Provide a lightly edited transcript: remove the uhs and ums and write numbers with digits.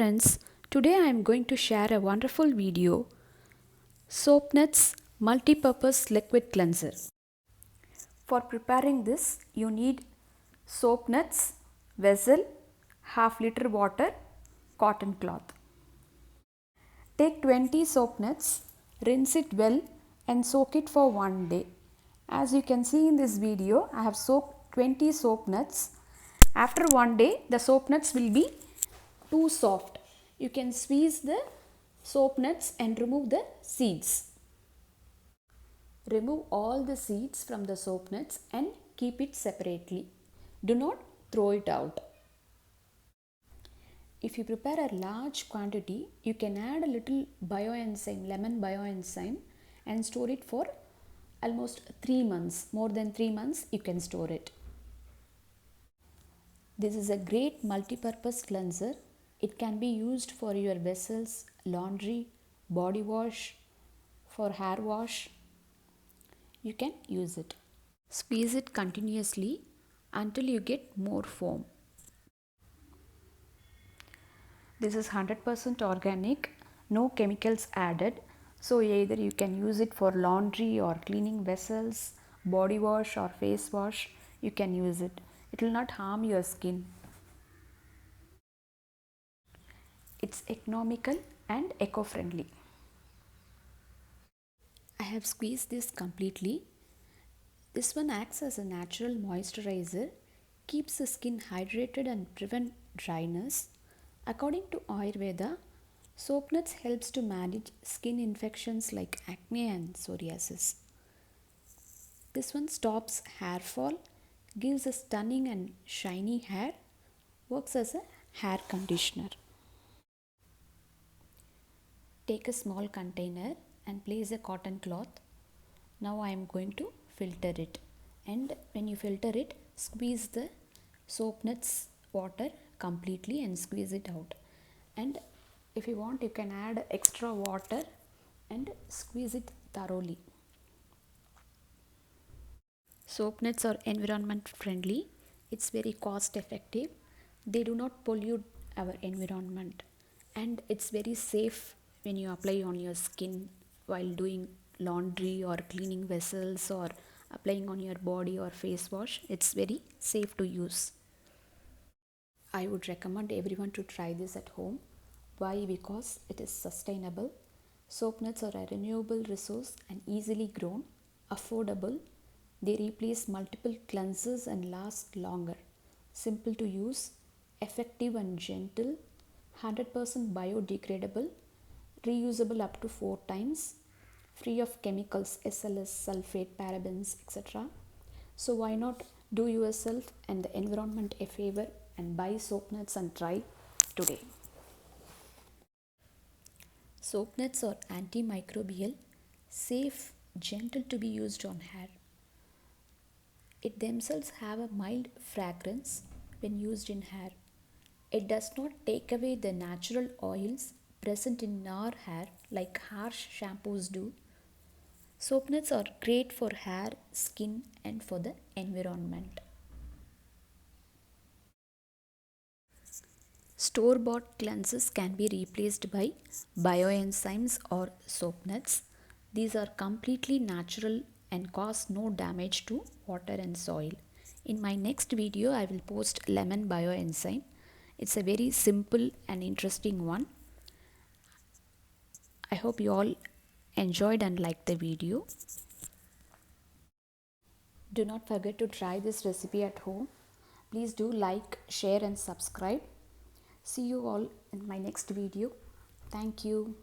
friends, today I am going to share a wonderful video, Soapnuts Multi-Purpose Liquid Cleanser. For preparing this, you need soap nuts, vessel, half liter water, cotton cloth. Take 20 soap nuts, rinse it well and soak it for 1 day. As you can see in this video, I have soaked 20 soap nuts. After 1 day, the soap nuts will be too soft. You can squeeze the soap nuts and remove the seeds. Remove all the seeds from the soap nuts and keep it separately. Do not throw it out. If you prepare a large quantity, you can add a little bioenzyme, lemon bioenzyme, and store it for almost 3 months. More than 3 months you can store it. This is a great multi-purpose cleanser. It can be used for your vessels, laundry, body wash, for hair wash. You can use it. Squeeze it continuously until you get more foam. This is 100% organic, no chemicals added. So either you can use it for laundry or cleaning vessels, body wash or face wash. You can use it. It will not harm your skin. It's economical and eco-friendly. I have squeezed this completely. This one acts as a natural moisturizer, keeps the skin hydrated and prevent dryness. According to Ayurveda, soap nuts helps to manage skin infections like acne and psoriasis. This one stops hair fall, gives a stunning and shiny hair, works as a hair conditioner. Take a small container and place a cotton cloth. Now I am going to filter it, and when you filter it, squeeze the soap nuts water completely and squeeze it out. And if you want, you can add extra water and squeeze it thoroughly. Soap nuts are environment friendly. It's very cost effective. They do not pollute our environment, and it's very safe when you apply on your skin while doing laundry or cleaning vessels or applying on your body or face wash. It's very safe to use. I would recommend everyone to try this at home. Why? Because it is sustainable. Soap nuts are a renewable resource and easily grown, affordable. They replace multiple cleansers and last longer. Simple to use, effective and gentle, 100% biodegradable, reusable up to 4 times, free of chemicals, SLS, sulfate, parabens, etc. So why not do yourself and the environment a favor and buy soap nuts and try today. Soap nuts are antimicrobial, safe, gentle to be used on hair. It themselves have a mild fragrance when used in hair. It does not take away the natural oils present in our hair like harsh shampoos do. Soap nuts are great for hair, skin, and for the environment. Store-bought cleansers can be replaced by bioenzymes or soap nuts. These are completely natural and cause no damage to water and soil. In my next video, I will post lemon bioenzyme. It's a very simple and interesting one. I hope you all enjoyed and liked the video. Do not forget to try this recipe at home. Please do like, share and subscribe. See you all in my next video. Thank you.